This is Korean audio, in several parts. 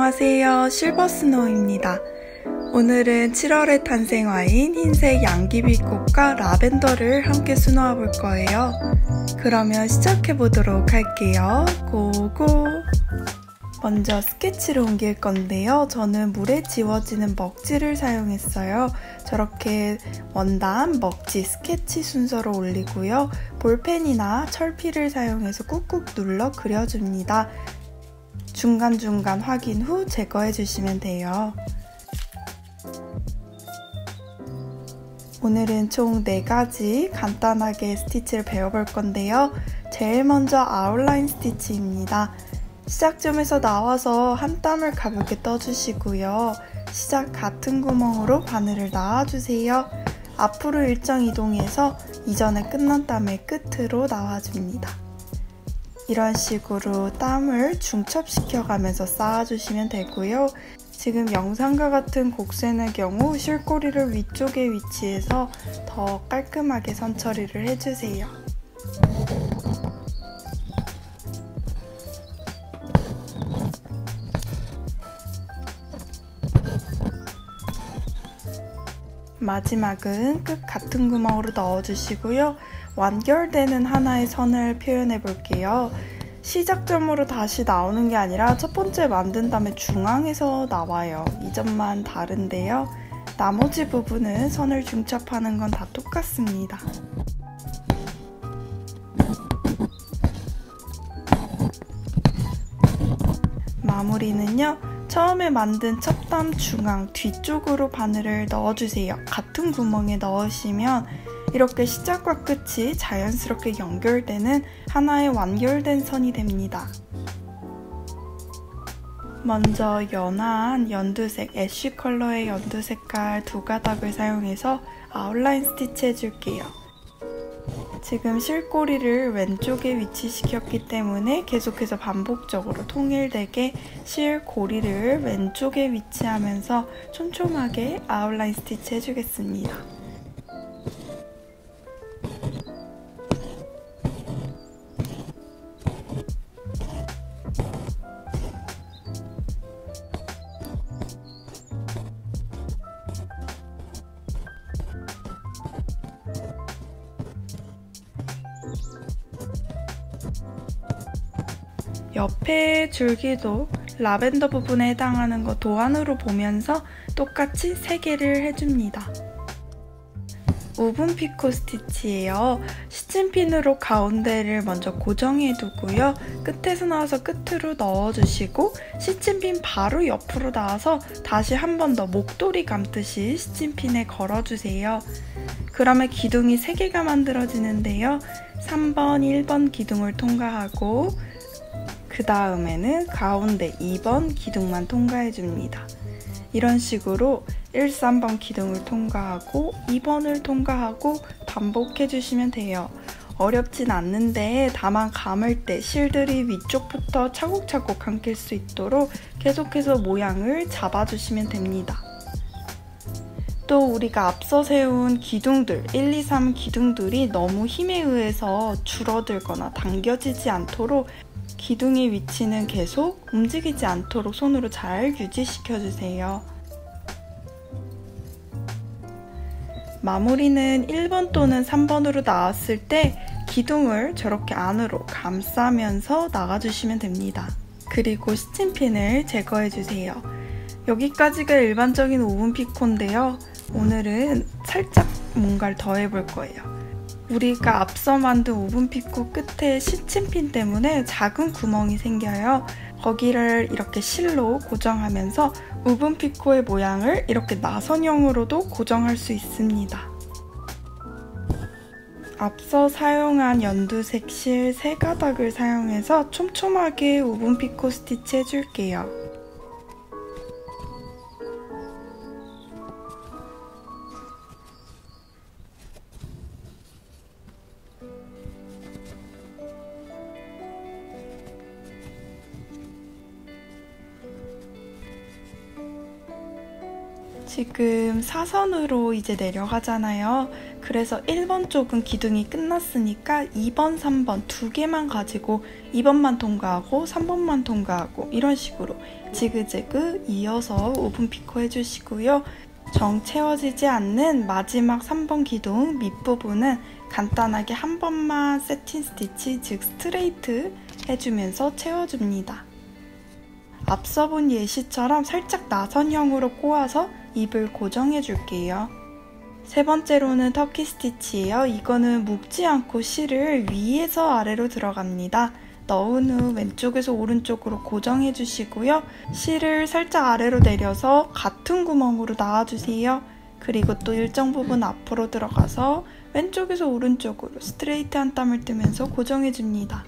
안녕하세요. 실버스노우입니다. 오늘은 7월에 탄생화인 흰색 양귀비꽃과 라벤더를 함께 수놓아 볼 거예요. 그러면 시작해 보도록 할게요. 고고! 먼저 스케치를 옮길 건데요. 저는 물에 지워지는 먹지를 사용했어요. 저렇게 원단, 먹지, 스케치 순서로 올리고요. 볼펜이나 철필을 사용해서 꾹꾹 눌러 그려줍니다. 중간중간 확인 후 제거해 주시면 돼요. 오늘은 총 4가지 간단하게 스티치를 배워볼 건데요. 제일 먼저 아웃라인 스티치입니다. 시작점에서 나와서 한 땀을 가볍게 떠주시고요. 시작 같은 구멍으로 바늘을 놔주세요. 앞으로 일정 이동해서 이전에 끝난 땀의 끝으로 나와줍니다. 이런 식으로 땀을 중첩시켜가면서 쌓아주시면 되고요. 지금 영상과 같은 곡선의 경우 실꼬리를 위쪽에 위치해서 더 깔끔하게 선 처리를 해주세요. 마지막은 끝 같은 구멍으로 넣어주시고요. 완결되는 하나의 선을 표현해 볼게요. 시작점으로 다시 나오는 게 아니라 첫 번째 만든 다음에 중앙에서 나와요. 이 점만 다른데요. 나머지 부분은 선을 중첩하는 건 다 똑같습니다. 마무리는요. 처음에 만든 첫 땀 중앙 뒤쪽으로 바늘을 넣어주세요. 같은 구멍에 넣으시면 이렇게 시작과 끝이 자연스럽게 연결되는 하나의 완결된 선이 됩니다. 먼저 연한 연두색, 애쉬 컬러의 연두 색깔 2가닥을 사용해서 아웃라인 스티치 해줄게요. 지금 실꼬리를 왼쪽에 위치시켰기 때문에 계속해서 반복적으로 통일되게 실고리를 왼쪽에 위치하면서 촘촘하게 아웃라인 스티치 해주겠습니다. 옆에 줄기도 라벤더 부분에 해당하는 거 도안으로 보면서 똑같이 3개를 해줍니다. 우분 피코 스티치예요. 시침핀으로 가운데를 먼저 고정해 두고요. 끝에서 나와서 끝으로 넣어주시고 시침핀 바로 옆으로 나와서 다시 한 번 더 목도리 감듯이 시침핀에 걸어주세요. 그러면 기둥이 3개가 만들어지는데요. 3번, 1번 기둥을 통과하고 그 다음에는 가운데 2번 기둥만 통과해줍니다. 이런 식으로 1, 3번 기둥을 통과하고 2번을 통과하고 반복해주시면 돼요. 어렵진 않는데 다만 감을 때 실들이 위쪽부터 차곡차곡 감길 수 있도록 계속해서 모양을 잡아주시면 됩니다. 또 우리가 앞서 세운 기둥들 1, 2, 3 기둥들이 너무 힘에 의해서 줄어들거나 당겨지지 않도록 기둥의 위치는 계속 움직이지 않도록 손으로 잘 유지시켜주세요. 마무리는 1번 또는 3번으로 나왔을 때 기둥을 저렇게 안으로 감싸면서 나가주시면 됩니다. 그리고 시침핀을 제거해주세요. 여기까지가 일반적인 오븐 피코인데요. 오늘은 살짝 뭔가를 더 해볼 거예요. 우리가 앞서 만든 오븐 피코 끝에 시침핀 때문에 작은 구멍이 생겨요. 거기를 이렇게 실로 고정하면서 오븐 피코의 모양을 이렇게 나선형으로도 고정할 수 있습니다. 앞서 사용한 연두색 실 3가닥을 사용해서 촘촘하게 오븐 피코 스티치 해줄게요. 지금 사선으로 이제 내려가잖아요. 그래서 1번 쪽은 기둥이 끝났으니까 2번, 3번 두 개만 가지고 2번만 통과하고 3번만 통과하고 이런 식으로 지그재그 이어서 오븐 피코 해주시고요. 정 채워지지 않는 마지막 3번 기둥 밑부분은 간단하게 한 번만 세팅 스티치, 즉 스트레이트 해주면서 채워줍니다. 앞서 본 예시처럼 살짝 나선형으로 꼬아서 입을 고정해 줄게요. 세 번째로는 터키 스티치예요. 이거는 묶지 않고 실을 위에서 아래로 들어갑니다. 넣은 후 왼쪽에서 오른쪽으로 고정해 주시고요. 실을 살짝 아래로 내려서 같은 구멍으로 놔주세요. 그리고 또 일정 부분 앞으로 들어가서 왼쪽에서 오른쪽으로 스트레이트한 땀을 뜨면서 고정해 줍니다.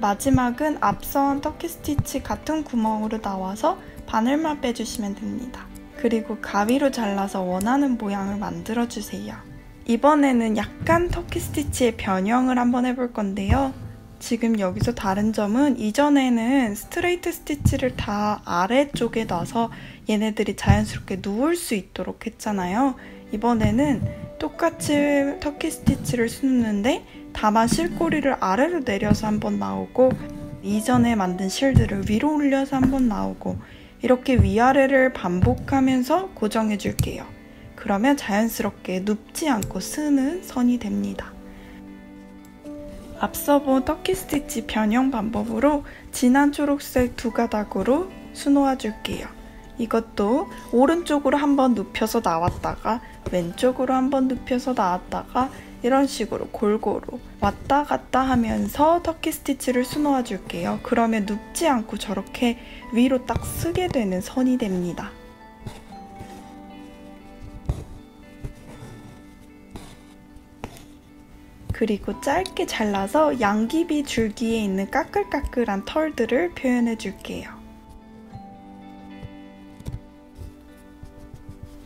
마지막은 앞선 터키 스티치 같은 구멍으로 나와서 바늘만 빼주시면 됩니다. 그리고 가위로 잘라서 원하는 모양을 만들어주세요. 이번에는 약간 터키 스티치의 변형을 한번 해볼 건데요. 지금 여기서 다른 점은 이전에는 스트레이트 스티치를 다 아래쪽에 놔서 얘네들이 자연스럽게 누울 수 있도록 했잖아요. 이번에는 똑같이 터키 스티치를 수놓는데 다만 실꼬리를 아래로 내려서 한번 나오고 이전에 만든 실들을 위로 올려서 한번 나오고 이렇게 위아래를 반복하면서 고정해 줄게요. 그러면 자연스럽게 눕지 않고 쓰는 선이 됩니다. 앞서 본 터키 스티치 변형 방법으로 진한 초록색 두 가닥으로 수놓아 줄게요. 이것도 오른쪽으로 한번 눕혀서 나왔다가 왼쪽으로 한번 눕혀서 나왔다가 이런 식으로 골고루 왔다 갔다 하면서 터키 스티치를 수놓아 줄게요. 그러면 눕지 않고 저렇게 위로 딱 쓰게 되는 선이 됩니다. 그리고 짧게 잘라서 양귀비 줄기에 있는 까끌까끌한 털들을 표현해 줄게요.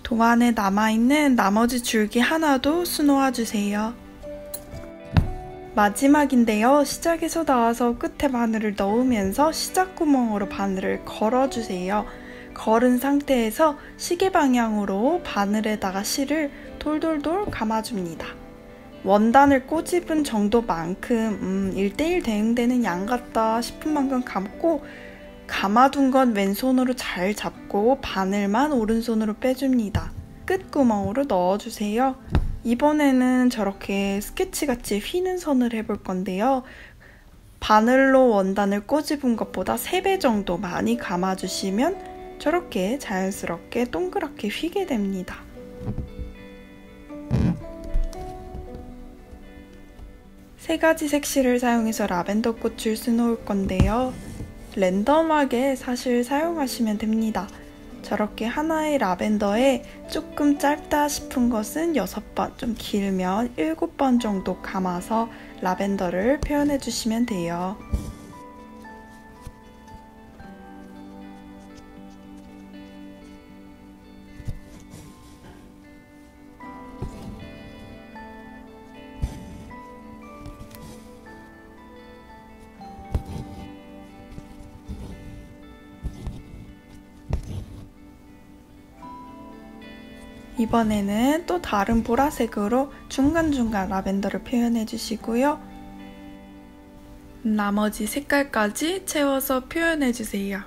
도안에 남아있는 나머지 줄기 하나도 수놓아 주세요. 마지막인데요. 시작에서 나와서 끝에 바늘을 넣으면서 시작 구멍으로 바늘을 걸어주세요. 걸은 상태에서 시계 방향으로 바늘에다가 실을 돌돌돌 감아줍니다. 원단을 꼬집은 정도만큼 1:1 대응되는 양 같다 싶은 만큼 감고 감아둔 건 왼손으로 잘 잡고 바늘만 오른손으로 빼줍니다. 끝구멍으로 넣어주세요. 이번에는 저렇게 스케치같이 휘는 선을 해볼 건데요. 바늘로 원단을 꼬집은 것보다 3배 정도 많이 감아주시면 저렇게 자연스럽게 동그랗게 휘게 됩니다. 세 가지 색실을 사용해서 라벤더 꽃을 수놓을 건데요. 랜덤하게 사실 사용하시면 됩니다. 저렇게 하나의 라벤더에 조금 짧다 싶은 것은 6번, 좀 길면 7번 정도 감아서 라벤더를 표현해 주시면 돼요. 이번에는 또 다른 보라색으로 중간중간 라벤더를 표현해 주시고요. 나머지 색깔까지 채워서 표현해 주세요.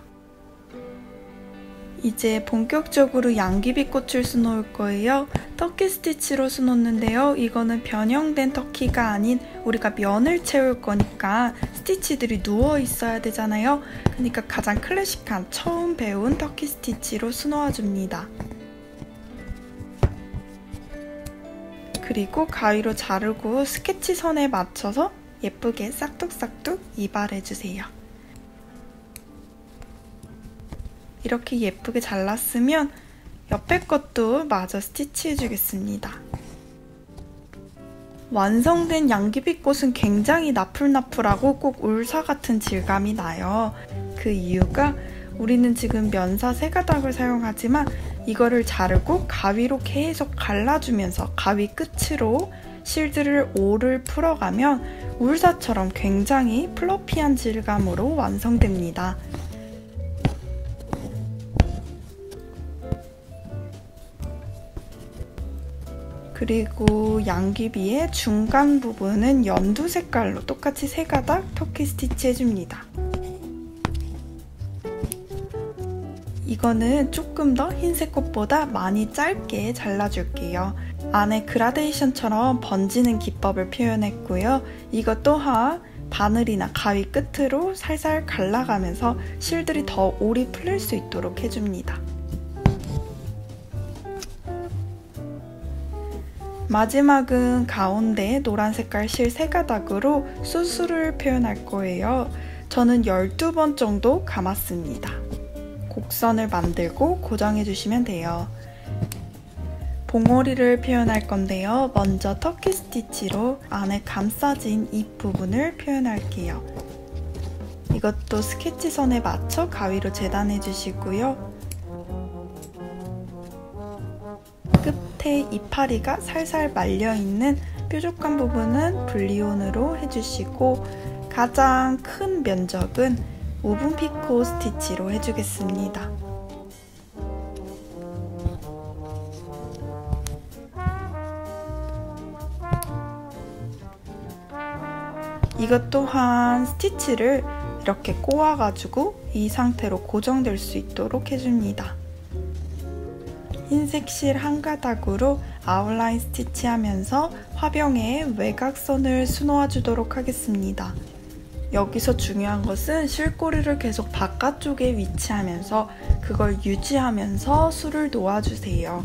이제 본격적으로 양귀비꽃을 수놓을 거예요. 터키 스티치로 수놓는데요. 이거는 변형된 터키가 아닌 우리가 면을 채울 거니까 스티치들이 누워 있어야 되잖아요. 그러니까 가장 클래식한 처음 배운 터키 스티치로 수놓아 줍니다. 그리고 가위로 자르고 스케치 선에 맞춰서 예쁘게 싹둑싹둑 이발해주세요. 이렇게 예쁘게 잘랐으면 옆에 것도 마저 스티치해주겠습니다. 완성된 양귀비꽃은 굉장히 나풀나풀하고 꼭 울사 같은 질감이 나요. 그 이유가 우리는 지금 면사 세 가닥을 사용하지만 이거를 자르고 가위로 계속 갈라주면서 가위 끝으로 실들을 올을 풀어가면 울사처럼 굉장히 플러피한 질감으로 완성됩니다. 그리고 양귀비의 중간 부분은 연두 색깔로 똑같이 세 가닥 터키 스티치 해줍니다. 이거는 조금 더 흰색 꽃보다 많이 짧게 잘라줄게요. 안에 그라데이션처럼 번지는 기법을 표현했고요. 이것 또한 바늘이나 가위 끝으로 살살 갈라가면서 실들이 더 올이 풀릴 수 있도록 해줍니다. 마지막은 가운데 노란 색깔 실 3가닥으로 수술을 표현할 거예요. 저는 12번 정도 감았습니다. 곡선을 만들고 고정해 주시면 돼요. 봉오리를 표현할 건데요. 먼저 터키 스티치로 안에 감싸진 잎 부분을 표현할게요. 이것도 스케치선에 맞춰 가위로 재단해 주시고요. 끝에 이파리가 살살 말려있는 뾰족한 부분은 블리온으로 해주시고 가장 큰 면적은 오븐 피코 스티치로 해주겠습니다. 이것 또한 스티치를 이렇게 꼬아가지고 이 상태로 고정될 수 있도록 해줍니다. 흰색 실 한 가닥으로 아웃라인 스티치하면서 화병에 외곽선을 수놓아 주도록 하겠습니다. 여기서 중요한 것은 실꼬리를 계속 바깥쪽에 위치하면서 그걸 유지하면서 술을 놓아주세요.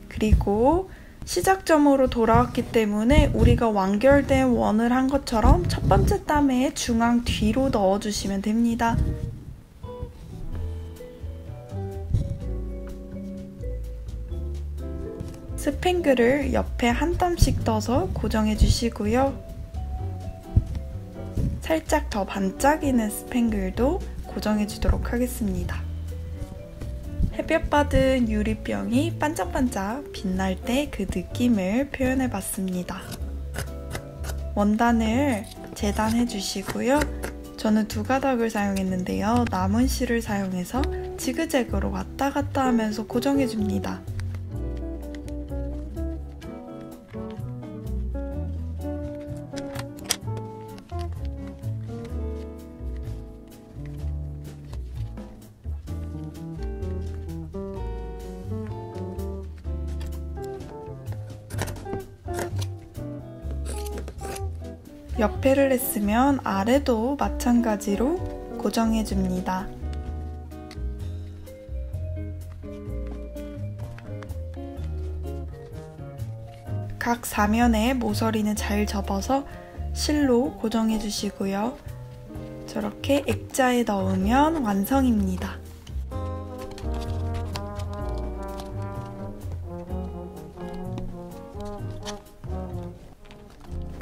그리고 시작점으로 돌아왔기 때문에 우리가 완결된 원을 한 것처럼 첫 번째 땀에 중앙 뒤로 넣어주시면 됩니다. 스팽글을 옆에 한 땀씩 떠서 고정해 주시고요. 살짝 더 반짝이는 스팽글도 고정해 주도록 하겠습니다. 햇볕 받은 유리병이 반짝반짝 빛날 때 그 느낌을 표현해 봤습니다. 원단을 재단해 주시고요. 저는 2가닥을 사용했는데요. 남은 실을 사용해서 지그재그로 왔다 갔다 하면서 고정해 줍니다. 옆에를 했으면 아래도 마찬가지로 고정해줍니다. 각 사면에 모서리는 잘 접어서 실로 고정해주시고요. 저렇게 액자에 넣으면 완성입니다.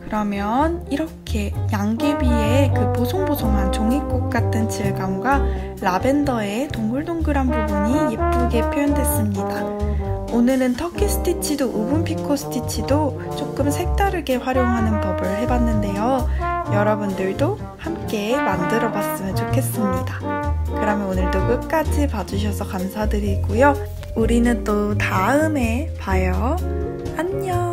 그러면 이렇게 양귀비의 그 보송보송한 종이꽃 같은 질감과 라벤더의 동글동글한 부분이 예쁘게 표현됐습니다. 오늘은 터키 스티치도 오븐 피코 스티치도 조금 색다르게 활용하는 법을 해봤는데요. 여러분들도 함께 만들어 봤으면 좋겠습니다. 그러면 오늘도 끝까지 봐주셔서 감사드리고요. 우리는 또 다음에 봐요. 안녕!